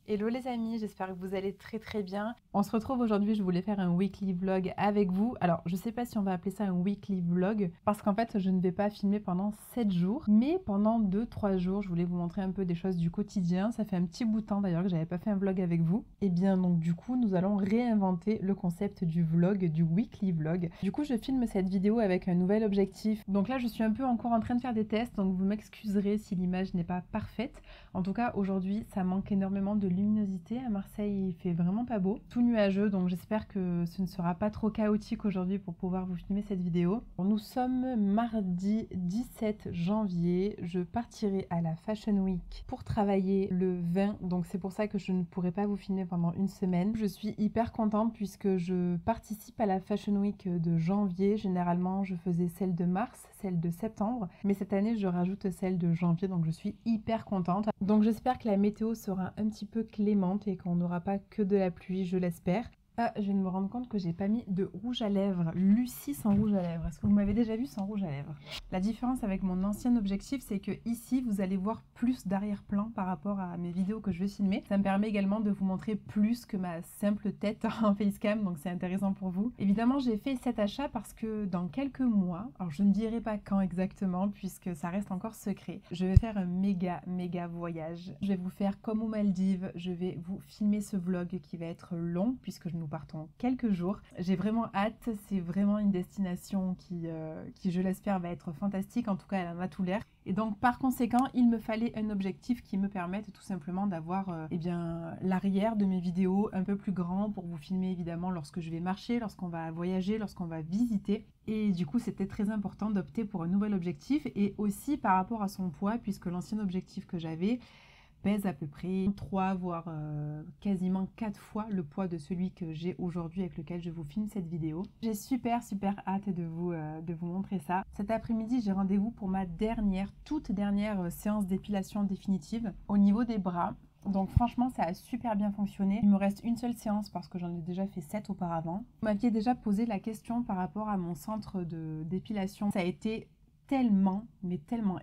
Hello les amis, j'espère que vous allez très bien. On se retrouve aujourd'hui, je voulais faire un weekly vlog avec vous. Alors je sais pas si on va appeler ça un weekly vlog parce qu'en fait je ne vais pas filmer pendant 7 jours, mais pendant 2-3 jours je voulais vous montrer un peu des choses du quotidien. Ça fait un petit bout de temps d'ailleurs que j'avais pas fait un vlog avec vous. Et bien donc du coup nous allons réinventer le concept du vlog, du weekly vlog. Du coup je filme cette vidéo avec un nouvel objectif. Donc là je suis un peu encore en train de faire des tests, donc vous m'excuserez si l'image n'est pas parfaite. En tout cas aujourd'hui ça manque énormément de luminosité. À Marseille, il fait vraiment pas beau, tout nuageux, donc j'espère que ce ne sera pas trop chaotique aujourd'hui pour pouvoir vous filmer cette vidéo. Nous sommes mardi 17 janvier, je partirai à la Fashion Week pour travailler le 20, donc c'est pour ça que je ne pourrai pas vous filmer pendant une semaine. Je suis hyper contente puisque je participe à la Fashion Week de janvier. Généralement, je faisais celle de mars, celle de septembre, mais cette année, je rajoute celle de janvier, donc je suis hyper contente. Donc j'espère que la météo sera un petit peu clémente et qu'on n'aura pas que de la pluie, je l'espère. Ah, je viens de me rendre compte que j'ai pas mis de rouge à lèvres. Lucie sans rouge à lèvres. Est-ce que vous m'avez déjà vu sans rouge à lèvres? La différence avec mon ancien objectif, c'est que ici, vous allez voir plus d'arrière-plan par rapport à mes vidéos que je vais filmer. Ça me permet également de vous montrer plus que ma simple tête en facecam, donc c'est intéressant pour vous. Évidemment, j'ai fait cet achat parce que dans quelques mois, alors je ne dirai pas quand exactement puisque ça reste encore secret, je vais faire un méga voyage. Je vais vous faire comme aux Maldives, je vais vous filmer ce vlog qui va être long puisque nous partons quelques jours. J'ai vraiment hâte, c'est vraiment une destination qui je l'espère va être fantastique, en tout cas elle en a tout l'air. Et donc par conséquent, il me fallait un objectif qui me permette tout simplement d'avoir l'arrière de mes vidéos un peu plus grand pour vous filmer évidemment lorsque je vais marcher, lorsqu'on va voyager, lorsqu'on va visiter. Et du coup, c'était très important d'opter pour un nouvel objectif et aussi par rapport à son poids puisque l'ancien objectif que j'avais pèse à peu près 3 voire quasiment 4 fois le poids de celui que j'ai aujourd'hui avec lequel je vous filme cette vidéo. J'ai super hâte de vous montrer ça. Cet après-midi, j'ai rendez-vous pour ma toute dernière séance d'épilation définitive au niveau des bras. Donc franchement, ça a super bien fonctionné. Il me reste une seule séance parce que j'en ai déjà fait 7 auparavant. Vous m'aviez déjà posé la question par rapport à mon centre d'épilation. Ça a été tellement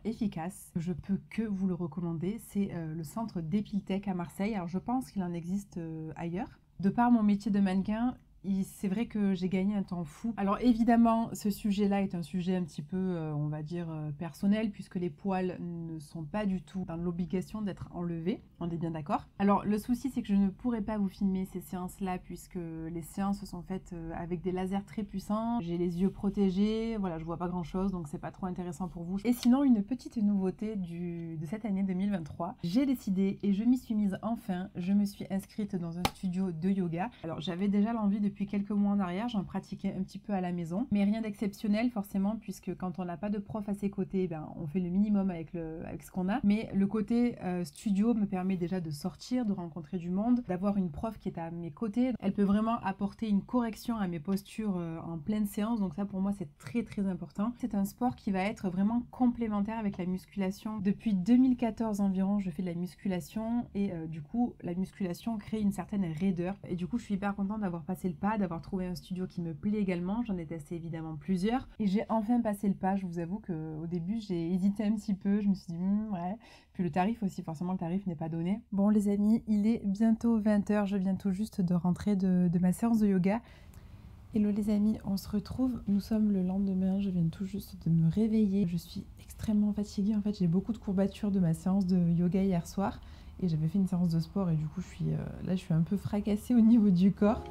efficace, je peux que vous le recommander. C'est le centre d'Epiltech à Marseille. Alors je pense qu'il en existe ailleurs. De par mon métier de mannequin, c'est vrai que j'ai gagné un temps fou. Alors évidemment, ce sujet-là est un sujet un petit peu, on va dire, personnel, puisque les poils ne sont pas du tout dans l'obligation d'être enlevés. On est bien d'accord. Alors le souci, c'est que je ne pourrais pas vous filmer ces séances-là, puisque les séances sont faites avec des lasers très puissants. J'ai les yeux protégés, voilà, je vois pas grand-chose, donc c'est pas trop intéressant pour vous. Et sinon, une petite nouveauté de cette année 2023, j'ai décidé, et je m'y suis mise enfin, je me suis inscrite dans un studio de yoga. Alors j'avais déjà l'envie depuis quelques mois en arrière, j'en pratiquais un petit peu à la maison, mais rien d'exceptionnel forcément, puisque quand on n'a pas de prof à ses côtés, on fait le minimum avec ce qu'on a. Mais le côté studio me permet déjà de sortir, de rencontrer du monde, d'avoir une prof qui est à mes côtés. Elle peut vraiment apporter une correction à mes postures en pleine séance, donc ça pour moi c'est très important. C'est un sport qui va être vraiment complémentaire avec la musculation. Depuis 2014 environ, je fais de la musculation et du coup la musculation crée une certaine raideur et du coup je suis hyper contente d'avoir passé le pas, d'avoir trouvé un studio qui me plaît également. J'en ai testé évidemment plusieurs et j'ai enfin passé le pas. Je vous avoue qu'au début j'ai hésité un petit peu, je me suis dit ouais, puis le tarif aussi, forcément le tarif n'est pas donné. Bon les amis, il est bientôt 20 h, je viens tout juste de rentrer de ma séance de yoga. Hello les amis, on se retrouve, nous sommes le lendemain, je viens tout juste de me réveiller. Je suis extrêmement fatiguée, en fait j'ai beaucoup de courbatures de ma séance de yoga hier soir et j'avais fait une séance de sport et du coup je suis un peu fracassée au niveau du corps.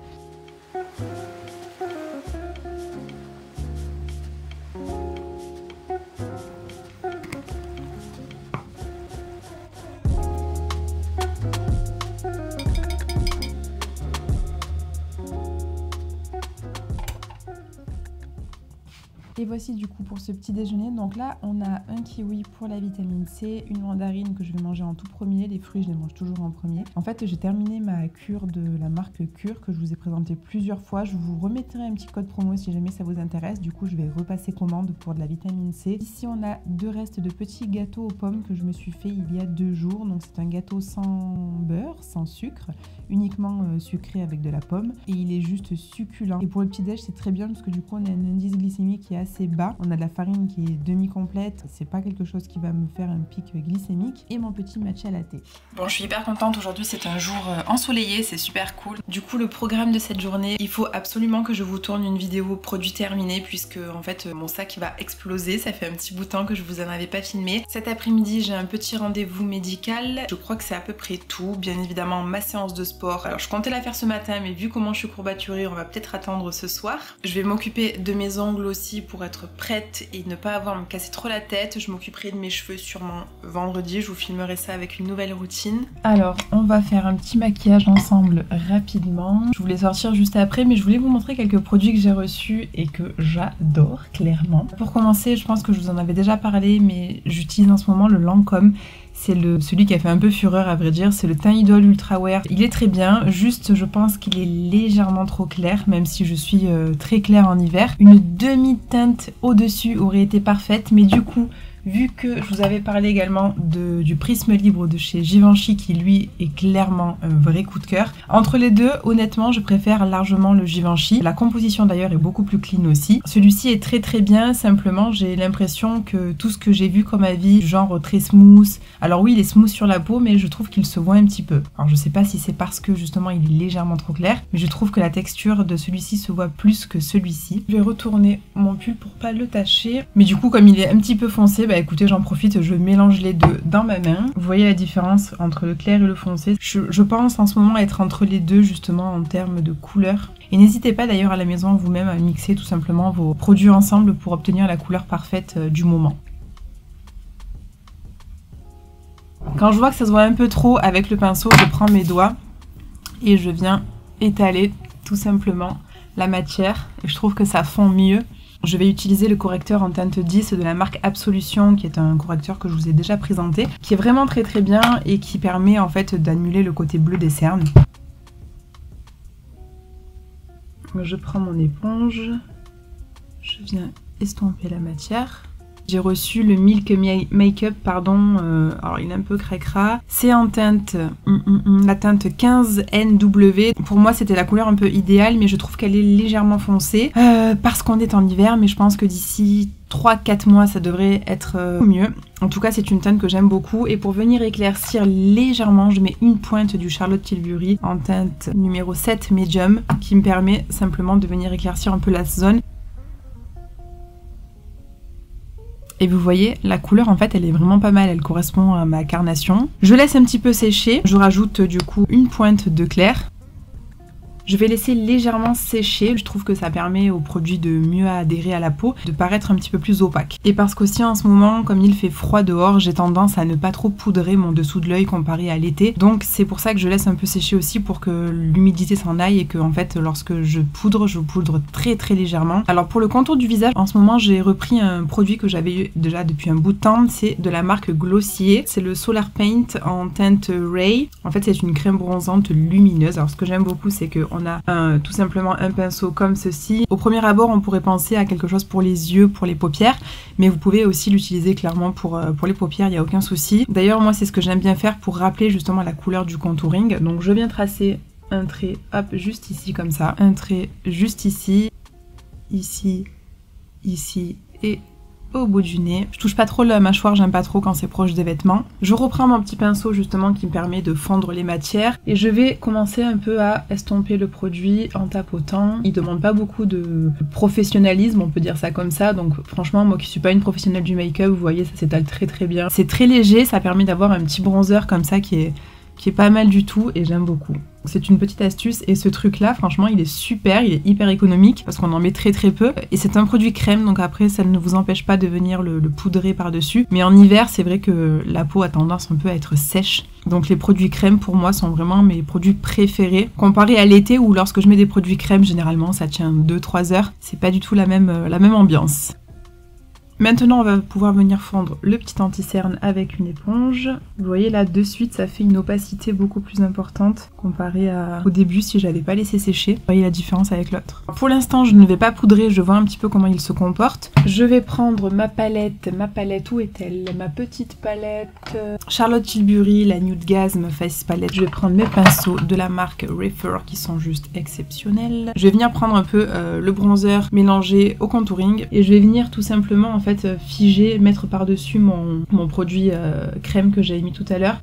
Et voici du coup pour ce petit déjeuner. Donc là on a un kiwi pour la vitamine C, une mandarine que je vais manger en tout premier, les fruits je les mange toujours en premier. En fait j'ai terminé ma cure de la marque Cure que je vous ai présentée plusieurs fois. Je vous remettrai un petit code promo si jamais ça vous intéresse. Du coup je vais repasser commande pour de la vitamine C. Ici on a 2 restes de petits gâteaux aux pommes que je me suis fait il y a 2 jours. Donc c'est un gâteau sans beurre, sans sucre, uniquement sucré avec de la pomme et il est juste succulent. Et pour le petit déj c'est très bien parce que du coup on a un indice glycémique qui est assez assez bas. On a de la farine qui est demi-complète, c'est pas quelque chose qui va me faire un pic glycémique. Et mon petit matcha latte. Bon, je suis hyper contente, aujourd'hui c'est un jour ensoleillé, c'est super cool. Du coup, le programme de cette journée, il faut absolument que je vous tourne une vidéo produit terminé, puisque en fait mon sac va exploser, ça fait un petit bout de temps que je vous en avais pas filmé. Cet après-midi, j'ai un petit rendez-vous médical, je crois que c'est à peu près tout. Bien évidemment, ma séance de sport. Alors je comptais la faire ce matin, mais vu comment je suis courbaturée, on va peut-être attendre ce soir. Je vais m'occuper de mes ongles aussi pour être prête et ne pas avoir à me casser trop la tête. Je m'occuperai de mes cheveux sûrement vendredi, je vous filmerai ça avec une nouvelle routine. Alors, on va faire un petit maquillage ensemble rapidement. Je voulais sortir juste après, mais je voulais vous montrer quelques produits que j'ai reçus et que j'adore, clairement. Pour commencer, je pense que je vous en avais déjà parlé, mais j'utilise en ce moment le Lancôme. C'est celui qui a fait un peu fureur à vrai dire, c'est le teint Idol Ultra Wear. Il est très bien, juste je pense qu'il est légèrement trop clair, même si je suis très claire en hiver. Une demi-teinte au-dessus aurait été parfaite, mais du coup, vu que je vous avais parlé également du Prisme Libre de chez Givenchy qui lui est clairement un vrai coup de cœur. Entre les deux, honnêtement, je préfère largement le Givenchy. La composition d'ailleurs est beaucoup plus clean aussi. Celui-ci est très très bien, simplement j'ai l'impression que tout ce que j'ai vu comme avis, genre très smooth. Alors oui, il est smooth sur la peau, mais je trouve qu'il se voit un petit peu. Alors je sais pas si c'est parce que justement il est légèrement trop clair, mais je trouve que la texture de celui-ci se voit plus que celui-ci. Je vais retourner mon pull pour pas le tacher. Mais du coup, comme il est un petit peu foncé, bah écoutez, j'en profite, je mélange les deux dans ma main. Vous voyez la différence entre le clair et le foncé. Je pense en ce moment être entre les deux justement en termes de couleur. Et n'hésitez pas d'ailleurs à la maison vous-même à mixer tout simplement vos produits ensemble pour obtenir la couleur parfaite du moment. Quand je vois que ça se voit un peu trop avec le pinceau, je prends mes doigts et je viens étaler tout simplement la matière. Et je trouve que ça fond mieux. Je vais utiliser le correcteur en teinte 10 de la marque Absolution, qui est un correcteur que je vous ai déjà présenté, qui est vraiment très très bien et qui permet en fait d'annuler le côté bleu des cernes. Je prends mon éponge, je viens estomper la matière. J'ai reçu le Milk Makeup, pardon, alors il est un peu cracra. C'est en teinte, la teinte 15NW. Pour moi c'était la couleur un peu idéale, mais je trouve qu'elle est légèrement foncée. Parce qu'on est en hiver, mais je pense que d'ici 3-4 mois ça devrait être mieux. En tout cas c'est une teinte que j'aime beaucoup. Et pour venir éclaircir légèrement, je mets une pointe du Charlotte Tilbury en teinte numéro 7 Medium, qui me permet simplement de venir éclaircir un peu la zone. Et vous voyez, la couleur en fait elle est vraiment pas mal, elle correspond à ma carnation. Je laisse un petit peu sécher, je rajoute du coup une pointe de clair. Je vais laisser légèrement sécher, je trouve que ça permet au produit de mieux adhérer à la peau, de paraître un petit peu plus opaque. Et parce qu'aussi en ce moment, comme il fait froid dehors, j'ai tendance à ne pas trop poudrer mon dessous de l'œil comparé à l'été. Donc c'est pour ça que je laisse un peu sécher aussi pour que l'humidité s'en aille et que en fait lorsque je poudre très très légèrement. Alors pour le contour du visage, en ce moment j'ai repris un produit que j'avais eu déjà depuis un bout de temps, c'est de la marque Glossier. C'est le Solar Paint en teinte Ray. En fait c'est une crème bronzante lumineuse. Alors ce que j'aime beaucoup c'est que on a tout simplement un pinceau comme ceci. Au premier abord, on pourrait penser à quelque chose pour les yeux, pour les paupières, mais vous pouvez aussi l'utiliser clairement pour les paupières, il n'y a aucun souci. D'ailleurs, moi, c'est ce que j'aime bien faire pour rappeler justement la couleur du contouring. Donc, je viens tracer un trait, hop, juste ici comme ça. Un trait juste ici, ici, ici et au bout du nez. Je touche pas trop la mâchoire, j'aime pas trop quand c'est proche des vêtements. Je reprends mon petit pinceau justement qui me permet de fondre les matières et je vais commencer un peu à estomper le produit en tapotant. Il demande pas beaucoup de professionnalisme, on peut dire ça comme ça, donc franchement moi qui suis pas une professionnelle du make-up, vous voyez ça s'étale très très bien. C'est très léger, ça permet d'avoir un petit bronzer comme ça qui est pas mal du tout et j'aime beaucoup. C'est une petite astuce et ce truc là franchement il est super, il est hyper économique parce qu'on en met très très peu et c'est un produit crème donc après ça ne vous empêche pas de venir le poudrer par dessus, mais en hiver c'est vrai que la peau a tendance un peu à être sèche, donc les produits crème pour moi sont vraiment mes produits préférés comparé à l'été où lorsque je mets des produits crème généralement ça tient 2-3 heures, c'est pas du tout la même ambiance. Maintenant on va pouvoir venir fondre le petit anti-cerne avec une éponge. Vous voyez là de suite ça fait une opacité beaucoup plus importante comparé au début si j'avais pas laissé sécher. Vous voyez la différence avec l'autre. Pour l'instant je ne vais pas poudrer, je vois un petit peu comment il se comporte. Je vais prendre ma palette, où est-elle? Ma petite palette Charlotte Tilbury, la Nude Gasm Face Palette. Je vais prendre mes pinceaux de la marque Refer qui sont juste exceptionnels. Je vais venir prendre un peu le bronzer mélangé au contouring et je vais venir tout simplement en fait figer, mettre par-dessus mon produit crème que j'avais mis tout à l'heure.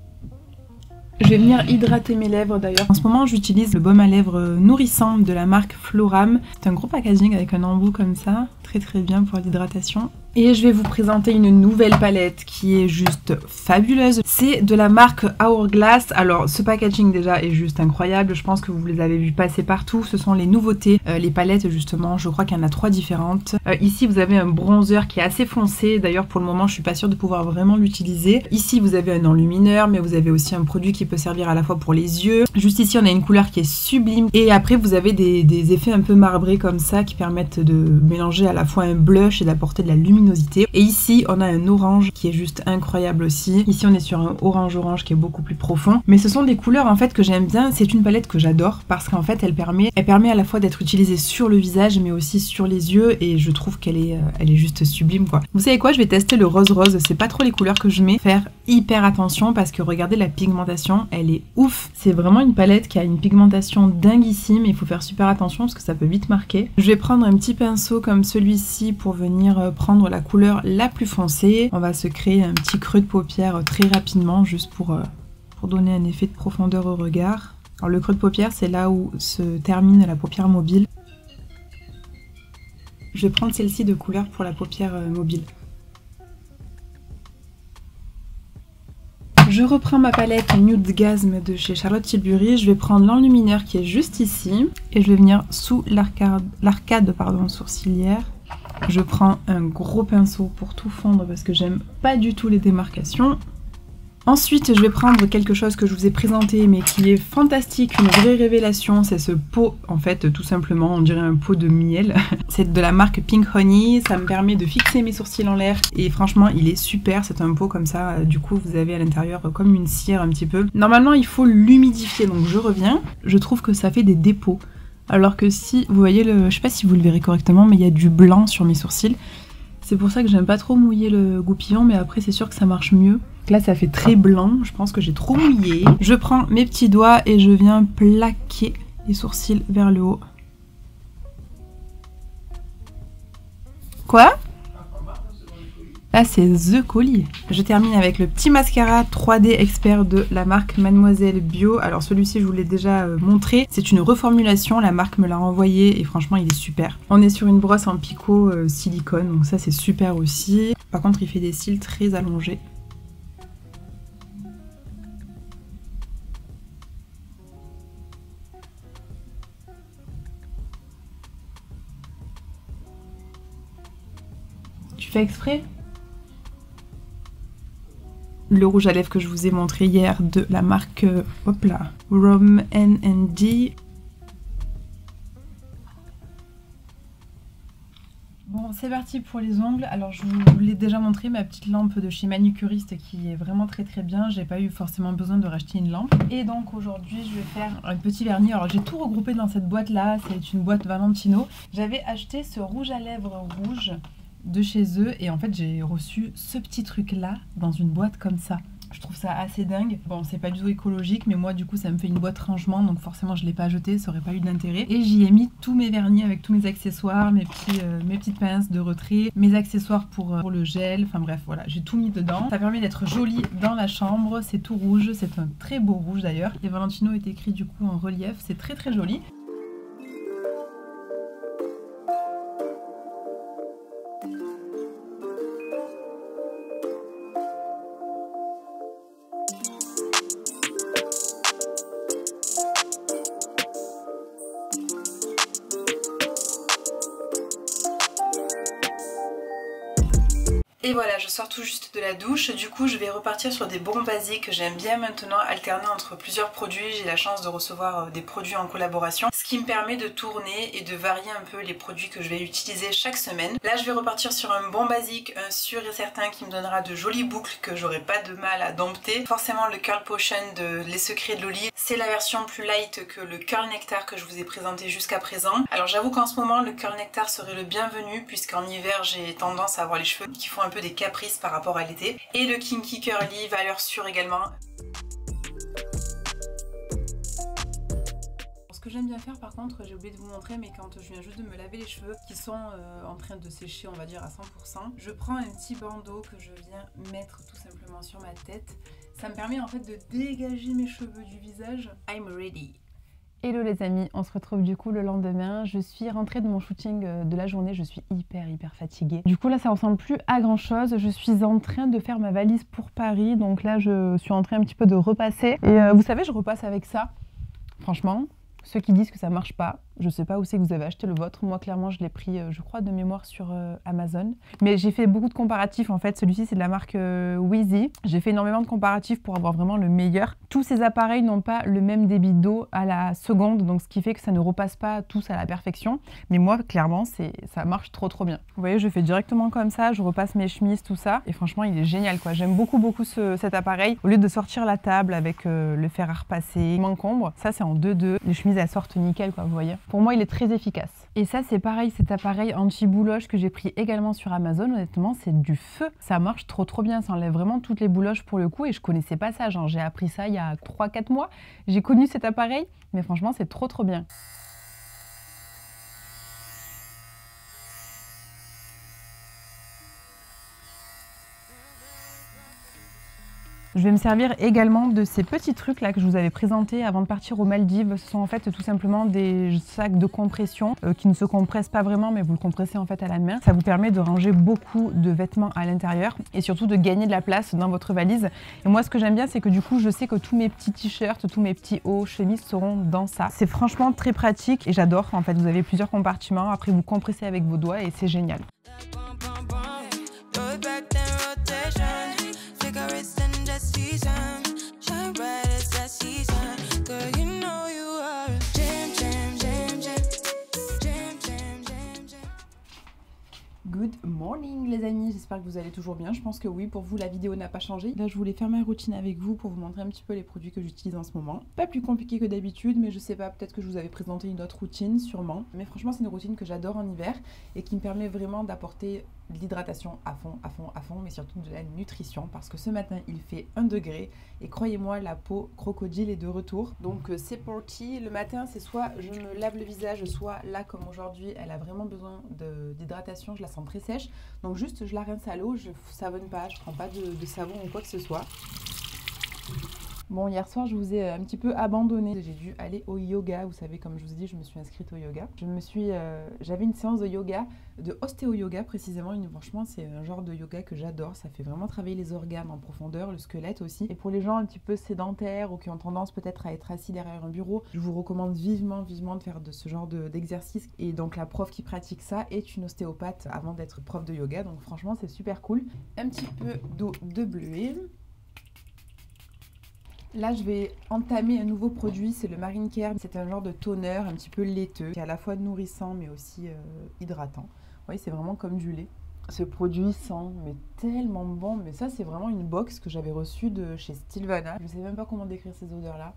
Je vais venir hydrater mes lèvres d'ailleurs. En ce moment j'utilise le baume à lèvres nourrissant de la marque Floram. C'est un gros packaging avec un embout comme ça, très bien pour l'hydratation. Et je vais vous présenter une nouvelle palette qui est juste fabuleuse. C'est de la marque Hourglass. Alors ce packaging déjà est juste incroyable. Je pense que vous les avez vu passer partout. Ce sont les nouveautés, les palettes justement. Je crois qu'il y en a 3 différentes. Ici vous avez un bronzer qui est assez foncé. D'ailleurs pour le moment je suis pas sûre de pouvoir vraiment l'utiliser. Ici vous avez un enlumineur mais vous avez aussi un produit qui peut servir à la fois pour les yeux. Juste ici on a une couleur qui est sublime. Et après vous avez des effets un peu marbrés comme ça qui permettent de mélanger à la fois un blush et d'apporter de la luminosité. Et ici on a un orange qui est juste incroyable aussi. Ici on est sur un orange qui est beaucoup plus profond. Mais ce sont des couleurs en fait que j'aime bien. C'est une palette que j'adore parce qu'en fait elle permet à la fois d'être utilisée sur le visage mais aussi sur les yeux et je trouve qu'elle est juste sublime quoi. Vous savez quoi, je vais tester le rose. C'est pas trop les couleurs que je mets. Faire hyper attention parce que regardez la pigmentation, elle est ouf. C'est vraiment une palette qui a une pigmentation dinguissime et il faut faire super attention parce que ça peut vite marquer. Je vais prendre un petit pinceau comme celui-ci pour venir prendre la couleur la plus foncée. On va se créer un petit creux de paupière très rapidement juste pour donner un effet de profondeur au regard. Alors le creux de paupière c'est là où se termine la paupière mobile. Je vais prendre celle-ci de couleur pour la paupière mobile. Je reprends ma palette Nude Gasm de chez Charlotte Tilbury. Je vais prendre l'enlumineur qui est juste ici et je vais venir sous l'arcade sourcilière. Je prends un gros pinceau pour tout fondre parce que j'aime pas du tout les démarcations. Ensuite, je vais prendre quelque chose que je vous ai présenté mais qui est fantastique, une vraie révélation. C'est ce pot, en fait, tout simplement, on dirait un pot de miel. C'est de la marque Pink Honey, ça me permet de fixer mes sourcils en l'air et franchement, il est super. C'est un pot comme ça, du coup, vous avez à l'intérieur comme une cire un petit peu. Normalement, il faut l'humidifier, donc je reviens. Je trouve que ça fait des dépôts. Alors que si, vous voyez, je sais pas si vous le verrez correctement, mais il y a du blanc sur mes sourcils. C'est pour ça que j'aime pas trop mouiller le goupillon, mais après c'est sûr que ça marche mieux. Là ça fait très blanc, je pense que j'ai trop mouillé. Je prends mes petits doigts et je viens plaquer les sourcils vers le haut. Quoi ? Là c'est The Collier. Je termine avec le petit mascara 3D Expert de la marque Mademoiselle Bio. Alors celui-ci je vous l'ai déjà montré. C'est une reformulation, la marque me l'a envoyé et franchement il est super. On est sur une brosse en picot silicone, donc ça c'est super aussi. Par contre il fait des cils très allongés. Tu fais exprès ? Le rouge à lèvres que je vous ai montré hier de la marque Rom N&D. Bon, c'est parti pour les ongles. Alors je vous l'ai déjà montré, ma petite lampe de chez Manucuriste qui est vraiment très bien. J'ai pas eu forcément besoin de racheter une lampe. Et donc aujourd'hui je vais faire un petit vernis. Alors j'ai tout regroupé dans cette boîte là, c'est une boîte Valentino. J'avais acheté ce rouge à lèvres rouge de chez eux et en fait j'ai reçu ce petit truc là dans une boîte comme ça. Je trouve ça assez dingue. Bon, c'est pas du tout écologique, mais moi du coup ça me fait une boîte rangement, donc forcément je l'ai pas jeté, ça aurait pas eu d'intérêt. Et j'y ai mis tous mes vernis avec tous mes accessoires, mes petites pinces de retrait, mes accessoires pour le gel, enfin bref voilà, j'ai tout mis dedans. Ça permet d'être joli dans la chambre, c'est tout rouge, c'est un très beau rouge d'ailleurs. Et Valentino est écrit du coup en relief, c'est très joli. Et voilà, je sors tout juste de la douche, du coup je vais repartir sur des bons basiques. J'aime bien maintenant alterner entre plusieurs produits, j'ai la chance de recevoir des produits en collaboration, ce qui me permet de tourner et de varier un peu les produits que je vais utiliser chaque semaine. Là je vais repartir sur un bon basique, un sûr et certain qui me donnera de jolies boucles que j'aurai pas de mal à dompter. Forcément le Curl Potion de Les Secrets de Loli, c'est la version plus light que le Curl Nectar que je vous ai présenté jusqu'à présent. Alors j'avoue qu'en ce moment le Curl Nectar serait le bienvenu puisqu'en hiver j'ai tendance à avoir les cheveux qui font un peu des caprices par rapport à l'été. Et le Kinky Curly, valeur sûre également. Ce que j'aime bien faire par contre, j'ai oublié de vous montrer, mais quand je viens juste de me laver les cheveux qui sont en train de sécher on va dire à 100%, je prends un petit bandeau que je viens mettre tout simplement sur ma tête. Ça me permet en fait de dégager mes cheveux du visage. I'm ready. Hello les amis, on se retrouve du coup le lendemain. Je suis rentrée de mon shooting de la journée, je suis hyper fatiguée. Du coup là ça ressemble plus à grand chose. Je suis en train de faire ma valise pour Paris, donc là je suis en train un petit peu de repasser. Et vous savez, je repasse avec ça. Franchement, ceux qui disent que ça marche pas, je sais pas où c'est que vous avez acheté le vôtre. Moi clairement je l'ai pris je crois de mémoire sur Amazon. Mais j'ai fait beaucoup de comparatifs en fait. Celui-ci c'est de la marque Weezy. J'ai fait énormément de comparatifs pour avoir vraiment le meilleur. Tous ces appareils n'ont pas le même débit d'eau à la seconde, donc ce qui fait que ça ne repasse pas tous à la perfection. Mais moi clairement ça marche trop bien. Vous voyez, je fais directement comme ça, je repasse mes chemises, tout ça. Et franchement il est génial quoi. J'aime beaucoup cet appareil. Au lieu de sortir la table avec le fer à repasser, il m'encombre. Ça c'est en 2-2. Les chemises elles sortent nickel quoi, vous voyez. Pour moi il est très efficace. Et ça c'est pareil, cet appareil anti-bouloche que j'ai pris également sur Amazon, honnêtement c'est du feu. Ça marche trop bien, ça enlève vraiment toutes les bouloches pour le coup et je connaissais pas ça, genre j'ai appris ça il y a 3-4 mois. J'ai connu cet appareil, mais franchement c'est trop bien. Je vais me servir également de ces petits trucs là que je vous avais présentés avant de partir aux Maldives. Ce sont en fait tout simplement des sacs de compression qui ne se compressent pas vraiment, mais vous le compressez en fait à la main. Ça vous permet de ranger beaucoup de vêtements à l'intérieur et surtout de gagner de la place dans votre valise. Et moi ce que j'aime bien c'est que du coup je sais que tous mes petits t-shirts, tous mes petits hauts, chemises seront dans ça. C'est franchement très pratique et j'adore en fait. Vous avez plusieurs compartiments, après vous compressez avec vos doigts et c'est génial. Good morning les amis, j'espère que vous allez toujours bien. Je pense que oui, pour vous la vidéo n'a pas changé. Là je voulais faire ma routine avec vous pour vous montrer un petit peu les produits que j'utilise en ce moment. Pas plus compliqué que d'habitude, mais je sais pas, peut-être que je vous avais présenté une autre routine, sûrement. Mais franchement c'est une routine que j'adore en hiver et qui me permet vraiment d'apporter de l'hydratation à fond, mais surtout de la nutrition parce que ce matin il fait 1 degré et croyez-moi la peau crocodile est de retour. Donc c'est parti, le matin c'est soit je me lave le visage, soit là comme aujourd'hui elle a vraiment besoin d'hydratation, je la sens très sèche. Donc juste je la rince à l'eau, je savonne pas, je prends pas de savon ou quoi que ce soit. Bon, hier soir, je vous ai un petit peu abandonné. J'ai dû aller au yoga. Vous savez, comme je vous ai dit, je me suis inscrite au yoga. J'avais une séance de yoga, de ostéo-yoga précisément. Franchement, c'est un genre de yoga que j'adore. Ça fait vraiment travailler les organes en profondeur, le squelette aussi. Et pour les gens un petit peu sédentaires ou qui ont tendance peut-être à être assis derrière un bureau, je vous recommande vivement de faire ce genre d'exercice. Et donc, la prof qui pratique ça est une ostéopathe avant d'être prof de yoga. Donc, franchement, c'est super cool. Un petit peu d'eau de bleuet. Là, je vais entamer un nouveau produit, c'est le Marine Care. C'est un genre de toner un petit peu laiteux, qui est à la fois nourrissant mais aussi hydratant. Vous voyez, c'est vraiment comme du lait. Ce produit sent mais tellement bon. Mais ça, c'est vraiment une box que j'avais reçue de chez Stilvana. Je ne sais même pas comment décrire ces odeurs-là.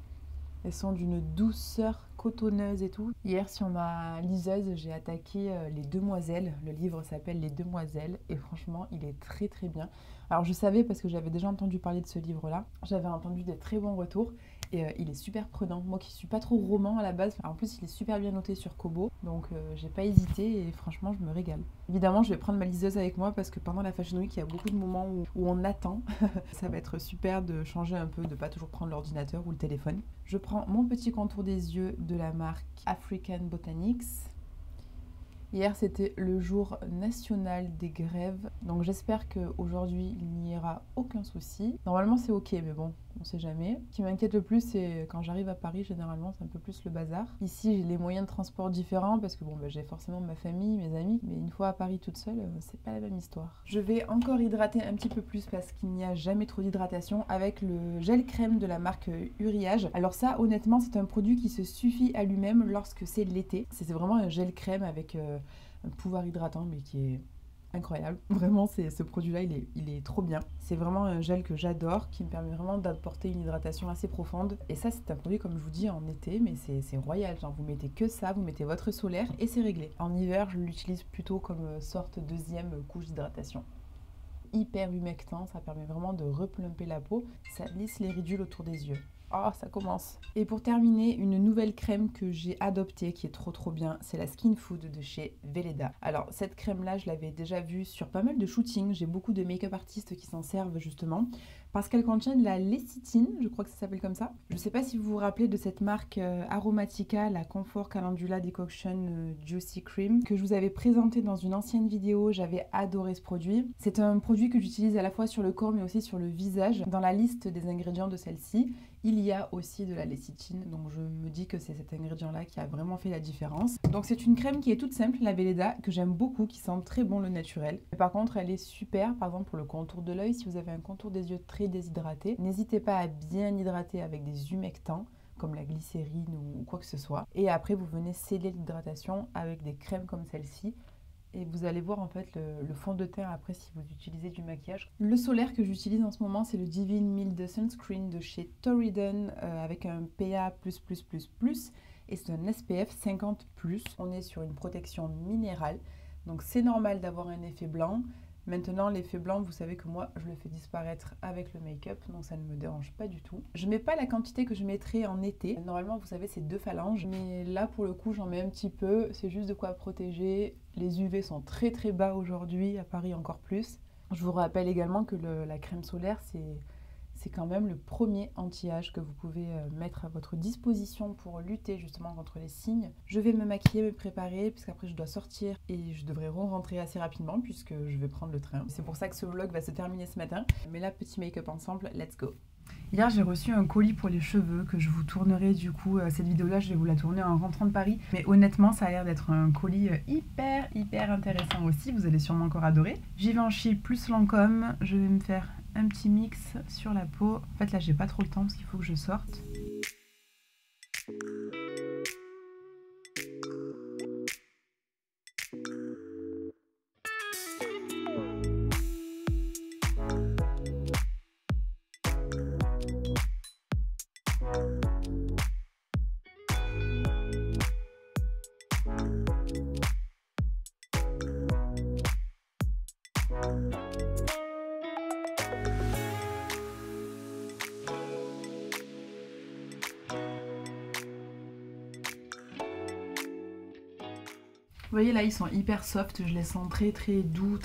Elles sont d'une douceur cotonneuse et tout. Hier, sur ma liseuse, j'ai attaqué Les Demoiselles. Le livre s'appelle Les Demoiselles et franchement, il est très bien. Alors je savais parce que j'avais déjà entendu parler de ce livre-là. J'avais entendu des très bons retours et il est super prenant. Moi qui suis pas trop roman à la base, en plus il est super bien noté sur Kobo. Donc j'ai pas hésité et franchement je me régale. Évidemment je vais prendre ma liseuse avec moi parce que pendant la Fashion Week il y a beaucoup de moments où on attend. Ça va être super de changer un peu, de pas toujours prendre l'ordinateur ou le téléphone. Je prends mon petit contour des yeux de la marque African Botanics. Hier, c'était le jour national des grèves, donc j'espère qu'aujourd'hui, il n'y aura aucun souci. Normalement, c'est ok, mais bon, on sait jamais. Ce qui m'inquiète le plus, c'est quand j'arrive à Paris, généralement, c'est un peu plus le bazar. Ici, j'ai les moyens de transport différents parce que bon, bah, j'ai forcément ma famille, mes amis, mais une fois à Paris toute seule, c'est pas la même histoire. Je vais encore hydrater un petit peu plus parce qu'il n'y a jamais trop d'hydratation avec le gel crème de la marque Uriage. Alors ça, honnêtement, c'est un produit qui se suffit à lui-même lorsque c'est l'été. C'est vraiment un gel crème avec un pouvoir hydratant, mais qui est incroyable. Vraiment, ce produit-là, il est trop bien. C'est vraiment un gel que j'adore, qui me permet vraiment d'apporter une hydratation assez profonde. Et ça, c'est un produit, comme je vous dis, en été, mais c'est royal. Genre, vous mettez que ça, vous mettez votre solaire et c'est réglé. En hiver, je l'utilise plutôt comme sorte deuxième couche d'hydratation. Hyper humectant, ça permet vraiment de replumper la peau. Ça lisse les ridules autour des yeux. Oh, ça commence. Et pour terminer, une nouvelle crème que j'ai adoptée qui est trop bien, c'est la Skin Food de chez Weleda. Alors cette crème là, je l'avais déjà vue sur pas mal de shootings. J'ai beaucoup de make-up artistes qui s'en servent justement parce qu'elle contient de la lécithine, je crois que ça s'appelle comme ça. Je sais pas si vous vous rappelez de cette marque Aromatica, la Comfort Calendula Decoction Juicy Cream que je vous avais présenté dans une ancienne vidéo. J'avais adoré ce produit. C'est un produit que j'utilise à la fois sur le corps mais aussi sur le visage. Dans la liste des ingrédients de celle-ci, il y a aussi de la lécithine, donc je me dis que c'est cet ingrédient-là qui a vraiment fait la différence. Donc c'est une crème qui est toute simple, la Weleda, que j'aime beaucoup, qui sent très bon le naturel. Mais par contre, elle est super, par exemple pour le contour de l'œil, si vous avez un contour des yeux très déshydraté, n'hésitez pas à bien hydrater avec des humectants, comme la glycérine ou quoi que ce soit. Et après, vous venez sceller l'hydratation avec des crèmes comme celle-ci. Et vous allez voir en fait le fond de teint après si vous utilisez du maquillage. Le solaire que j'utilise en ce moment, c'est le Divine Mild Sunscreen de chez Torridon avec un PA++++, et c'est un SPF 50+. On est sur une protection minérale, donc c'est normal d'avoir un effet blanc. Maintenant, l'effet blanc, vous savez que moi, je le fais disparaître avec le make-up, donc ça ne me dérange pas du tout. Je mets pas la quantité que je mettrais en été. Normalement, vous savez, c'est 2 phalanges, mais là, pour le coup, j'en mets un petit peu. C'est juste de quoi protéger. Les UV sont très bas aujourd'hui, à Paris encore plus. Je vous rappelle également que la crème solaire, c'est quand même le premier anti-âge que vous pouvez mettre à votre disposition pour lutter justement contre les signes. Je vais me maquiller, me préparer, puisqu'après je dois sortir et je devrais rentrer assez rapidement puisque je vais prendre le train. C'est pour ça que ce vlog va se terminer ce matin. Mais là, petit make-up ensemble, let's go! Hier, j'ai reçu un colis pour les cheveux que je vous tournerai du coup. Cette vidéo-là, je vais vous la tourner en rentrant de Paris. Mais honnêtement, ça a l'air d'être un colis hyper intéressant aussi. Vous allez sûrement encore adorer. Givenchy plus Lancôme. Je vais me faire un petit mix sur la peau. En fait, là, j'ai pas trop le temps parce qu'il faut que je sorte. Vous voyez là, ils sont hyper soft, je les sens très doux,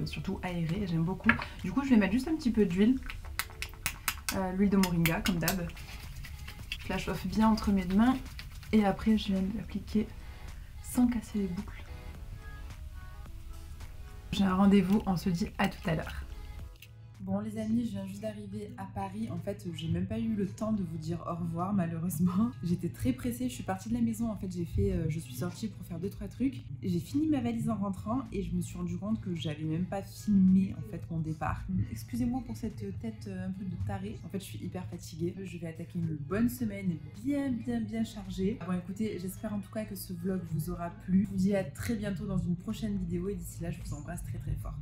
surtout aérés, j'aime beaucoup. Du coup, je vais mettre juste un petit peu d'huile, l'huile de moringa comme d'hab. Je la chauffe bien entre mes mains et après je viens de l'appliquer sans casser les boucles. J'ai un rendez-vous, on se dit à tout à l'heure. Bon les amis, je viens juste d'arriver à Paris. En fait, j'ai même pas eu le temps de vous dire au revoir malheureusement. J'étais très pressée, je suis partie de la maison. En fait, je suis sortie pour faire 2-3 trucs. J'ai fini ma valise en rentrant et je me suis rendu compte que j'avais même pas filmé en fait mon départ. Excusez-moi pour cette tête un peu de tarée. En fait, je suis hyper fatiguée. Je vais attaquer une bonne semaine bien chargée. Bon écoutez, j'espère en tout cas que ce vlog vous aura plu. Je vous dis à très bientôt dans une prochaine vidéo et d'ici là, je vous embrasse très fort.